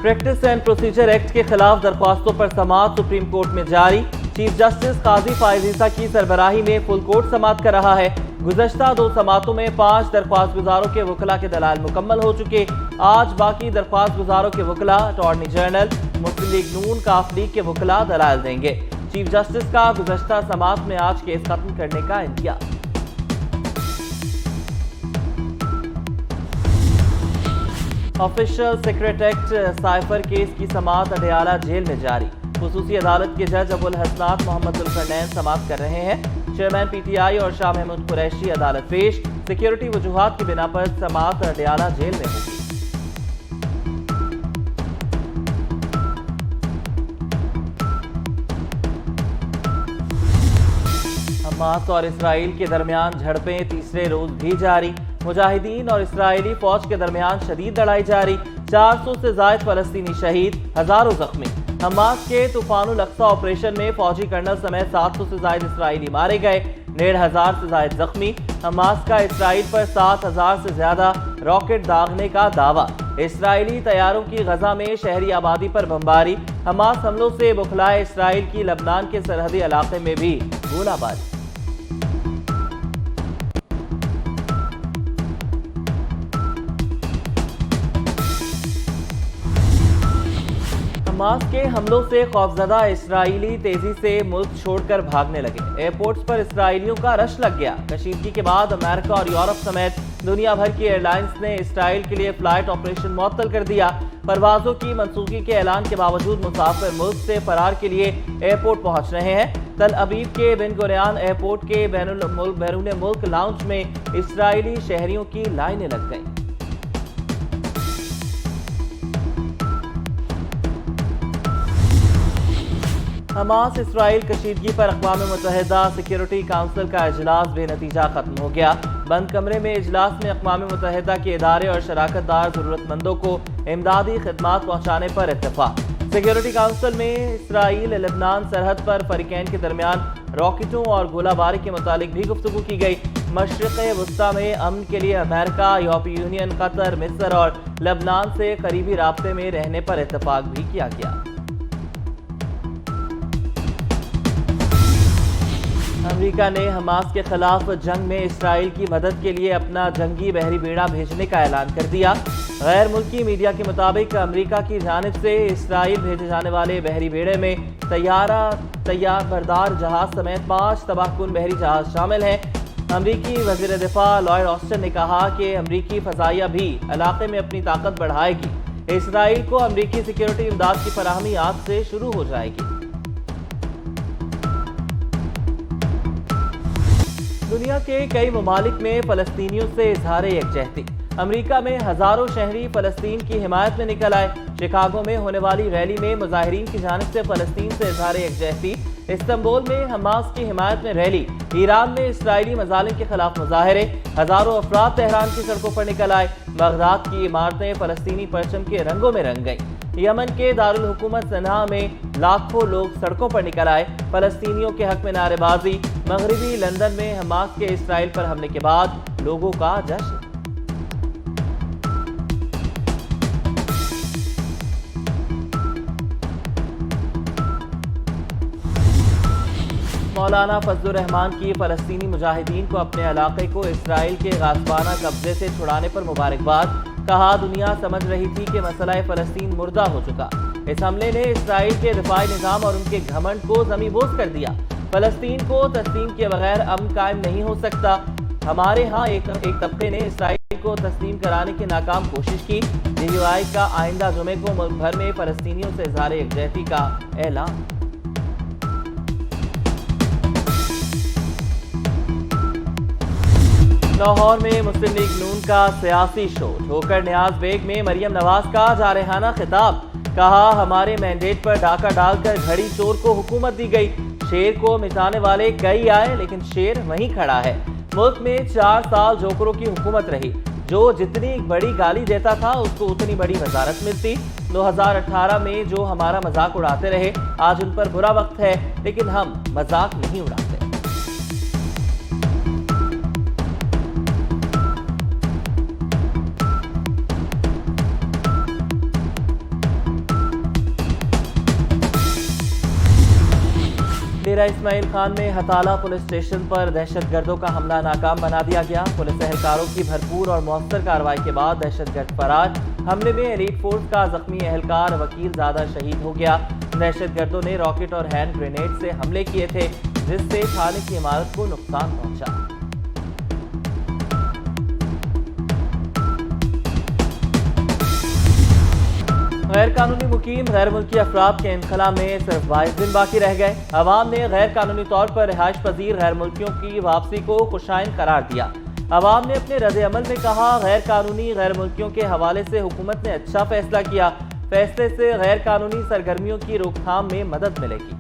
Practice and procedure act के खिलाफ दरख्वास्तों पर समाअत सुप्रीम कोर्ट में जारी। चीफ जस्टिस काजी फायज ईसा की सरबराही में फुल कोर्ट समाअत कर रहा है। गुज़श्ता 2 समाअतों में 5 दरख्वास्त गुजारों के वकला के दलाल मुकम्मल हो चुके। आज बाकी दरख्वास्त गुजारों के वकला अटॉर्नी जनरल, मुस्लिम लीग नून, काफ लीग के वकला दलाल देंगे। चीफ जस्टिस का गुज़श्ता समाअत में आज केस खत्म करने का इंतज़ार। Official secret act cipher case की समाअत अडयाला जेल में जारी। खुसूसी अदालत के जज अबुल हसनात मोहम्मद जुल्फरनैन समाअत कर रहे हैं। चेयरमैन पीटीआई और शाह महमूद कुरैशी अदालत पेश। सिक्योरिटी वजूहात की बिना पर समाअत अडयाला जेल में होगी। हमास और इसराइल के दरमियान झड़पें तीसरे रोज भी जारी। मुजाहिदीन और इस्राएली फौज के दरमियान शदीद लड़ाई जारी। 400 से ज्यादा फलस्तीनी शहीद, हजारों जख्मी। हमास के तूफानुल अक्सा ऑपरेशन में फौजी कर्नल समेत 700 से ज्यादा इसराइली मारे गए, 1500 से ज्यादा जख्मी। हमास का इसराइल पर 7000 से ज्यादा रॉकेट दागने का दावा। इसराइली तैयारों की गजा में शहरी आबादी पर बमबारी। हमास हमलों से बुखलाए इसराइल की लबनान के सरहदी इलाके में भी गोलाबारी। हमास के हमलों से खौफजदा इसराइली तेजी से मुल्क छोड़कर भागने लगे। एयरपोर्ट्स पर इसराइलियों का रश लग गया। कशीदगी के बाद अमेरिका और यूरोप समेत दुनिया भर की एयरलाइंस ने इसराइल के लिए फ्लाइट ऑपरेशन मुअत्तल कर दिया। परवाजों की मंसूखी के ऐलान के बावजूद मुसाफिर मुल्क से फरार के लिए एयरपोर्ट पहुंच रहे हैं। तल अबीब के बिन गुरियान एयरपोर्ट के बैरून मुल्क लाउंज में इसराइली शहरियों की लाइनें लग गईं। हमास इसराइल कशीदगी पर अक़वाम मुत्तहिदा सिक्योरिटी काउंसिल का इजलास बेनतीजा खत्म हो गया। बंद कमरे में इजलास में अक़वाम मुत्तहिदा के इदारे और शराकतदार ज़रूरतमंदों को इमदादी खिदमात पहुँचाने पर इत्तेफाक। सिक्योरिटी काउंसिल में इसराइल लेबनान सरहद पर फरीकैन के दरमियान रॉकेटों और गोलाबारी के मुतालिक भी गुफ्तगू की गई। मशरिक़ वस्ता में अमन के लिए अमेरिका, यूरोपीय यूनियन, कतर, मिस्र और लेबनान से करीबी राब्ते में रहने पर इत्तेफाक भी किया गया। अमेरिका ने हमास के खिलाफ जंग में इसराइल की मदद के लिए अपना जंगी बहरी बेड़ा भेजने का ऐलान कर दिया। गैर मुल्की मीडिया के मुताबिक अमेरिका की जानिब से इसराइल भेजे जाने वाले बहरी बेड़े में तैयार बरदार जहाज समेत 5 तबाहकुन बहरी जहाज शामिल हैं। अमरीकी वज़ीर दिफा लॉयड ऑस्टिन ने कहा कि अमरीकी फ़ज़ाइया भी इलाके में अपनी ताकत बढ़ाएगी। इसराइल को अमरीकी सिक्योरिटी इमदाद की फराहमी आज से शुरू हो जाएगी। दुनिया के कई ममालिक में फ़लस्तीनियों से इजहार यकजहती। अमेरिका में हजारों शहरी फ़लस्तीन की हिमायत में निकल आए। शिकागो में होने वाली रैली में मुजाहिरीन की जानिब से फ़लस्तीन से इजहार यकजहती। इस्तांबुल में हमास की हिमायत में रैली। ईरान में इसराइली मज़ालिम के खिलाफ मुजाहरे। हजारों अफराद तेहरान की सड़कों पर निकल आए। बगदाद की इमारतें फ़लस्तीनी परचम के रंगों में रंग गईं। यमन के दारुल हुकूमत सनआ में लाखों लोग सड़कों पर निकल आए। फ़लस्तीनियों के हक में नारेबाजी। मगरबी लंदन में हमास के इसराइल पर हमले के बाद लोगों का जश्न। मौलाना फजलुर रहमान की फ़लस्तीनी मुजाहिदीन को अपने इलाके को इसराइल के गाज़बाना कब्जे से छुड़ाने पर मुबारकबाद। कहा, दुनिया समझ रही थी कि मसला फ़लस्तीन मुर्दा हो चुका। इस हमले ने इसराइल के दिफाई निज़ाम और उनके घमंड को ज़मींबोस कर दिया। फ़लस्तीन को तस्लीम किए बगैर अमन कायम नहीं हो सकता। हमारे यहाँ एक तबके ने इसराइल को तस्लीम कराने की नाकाम कोशिश की। DUI का आइंदा जुमे को मुल्क भर में फ़लस्तीनियों से इज़हार यकजहती का ऐलान। लाहौर में मुस्लिम लीग नून का सियासी शो। ठोकर नियाज बेग में मरियम नवाज का जारहाना खिताब। कहा, हमारे मैंडेट पर डाका डालकर घड़ी चोर को हुकूमत दी गई। शेर को मिटाने वाले कई आए लेकिन शेर वहीं खड़ा है। मुल्क में 4 साल जोकरों की हुकूमत रही। जो जितनी बड़ी गाली देता था उसको उतनी बड़ी वजारत मिलती। 2018 में जो हमारा मजाक उड़ाते रहे, आज उन पर बुरा वक्त है, लेकिन हम मजाक नहीं उड़ाते। ڈیرہ اسماعیل خان میں ہتالہ پولیس اسٹیشن پر دہشت گردوں کا حملہ ناکام بنا دیا گیا۔ پولیس اہلکاروں کی بھرپور اور مؤثر کارروائی کے بعد دہشت گرد فرار۔ حملے میں ایلیٹ فورس کا زخمی اہلکار وکیل زادہ شہید ہو گیا۔ دہشت گردوں نے راکٹ اور ہینڈ گرینیڈ سے حملے کیے تھے، جس سے تھانے کی عمارت کو نقصان پہنچا۔ غیر قانونی مقیم غیر ملکی افراد کے انخلا میں صرف 22 دن باقی رہ گئے۔ عوام نے غیر قانونی طور پر رہائش پذیر غیر ملکیوں کی واپسی کو خوشائن قرار دیا۔ عوام نے اپنے رد عمل میں کہا، غیر قانونی غیر ملکیوں کے حوالے سے حکومت نے اچھا فیصلہ کیا۔ فیصلے سے غیر قانونی سرگرمیوں کی روک تھام میں مدد ملے گی۔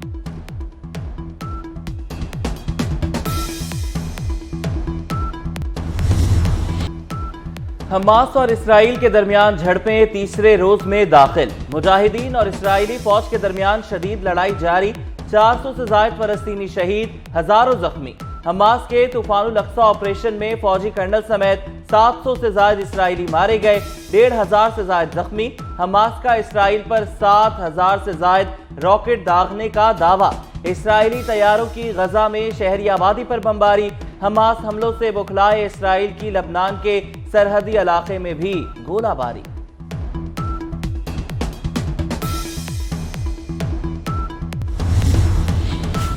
حماس اور اسرائیل کے درمیان جھڑپیں تیسرے روز میں داخل۔ مجاہدین اور اسرائیلی فوج کے درمیان شدید لڑائی جاری۔ 400 سے زائد فلسطینی شہید، ہزاروں زخمی۔ حماس کے طوفان الاقصی آپریشن میں فوجی کرنل سمیت 700 سے زائد اسرائیلی مارے گئے، 1500 سے زائد زخمی۔ حماس کا اسرائیل پر 7000 سے زائد راکٹ داغنے کا دعویٰ۔ اسرائیلی طیاروں کی غزہ میں شہری آبادی پر بمباری۔ حماس حملوں سے بوکھلائے اسرائیل کی لبنان کے سرحدی علاقے میں بھی گولہ باری۔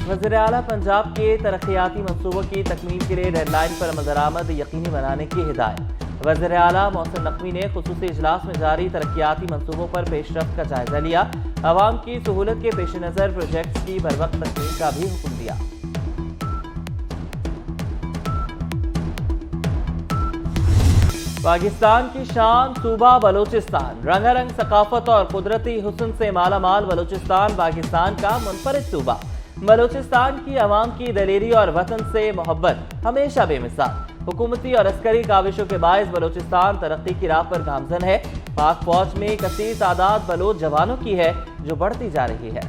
وزیر اعلیٰ پنجاب کے ترقیاتی منصوبوں کی تکمیل کے لیے ڈیڈ لائن پر عمل درآمد یقینی بنانے کی ہدایت۔ وزیر اعلیٰ محسن نقوی نے خصوصی اجلاس میں جاری ترقیاتی منصوبوں پر پیش رفت کا جائزہ لیا۔ عوام کی سہولت کے پیش نظر پروجیکٹس کی بروقت تکمیل کا بھی حکم دیا۔ پاکستان کی شان صوبہ بلوچستان، رنگا رنگ ثقافت اور قدرتی حسن سے مالا مال بلوچستان پاکستان کا منفرد صوبہ۔ بلوچستان کی عوام کی دلیری اور وطن سے محبت ہمیشہ بے مثال۔ حکومتی اور عسکری کاوشوں کے باعث بلوچستان ترقی کی راہ پر گامزن ہے۔ پاک فوج میں کثیر تعداد بلوچ جوانوں کی ہے، جو بڑھتی جا رہی ہے۔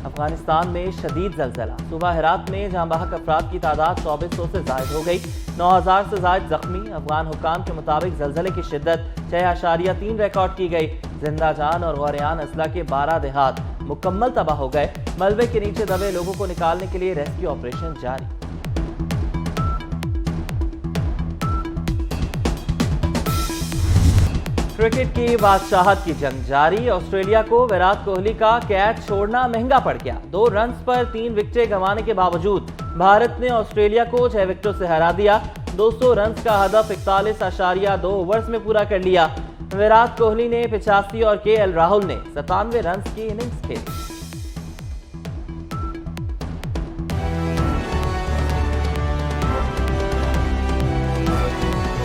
افغانستان میں شدید زلزلہ، صوبہ ہرات میں جاں بحق افراد کی تعداد 2400 سے زائد ہو گئی، 9000 سے زائد زخمی۔ افغان حکام کے مطابق زلزلے کی شدت 6.3 ریکارڈ کی گئی۔ زندہ جان اور غوریان اضلاع کے 12 دیہات مکمل تباہ ہو گئے۔ ملبے کے نیچے دبے لوگوں کو نکالنے کے لیے ریسکیو آپریشن جاری۔ کرکٹ کی بادشاہت کی جنگ جاری، آسٹریلیا کو ویرات کوہلی کا کیچ چھوڑنا مہنگا پڑ گیا۔ 2 رنز پر 3 وکٹیں گنوانے کے باوجود بھارت نے آسٹریلیا کو 6 وکٹوں سے ہرا دیا۔ 200 رنز کا ہدف 41.2 اوورز میں پورا کر لیا۔ ویرات کوہلی نے 85 اور کے ایل راہل نے 97 رنز کی اننگز کھیلی۔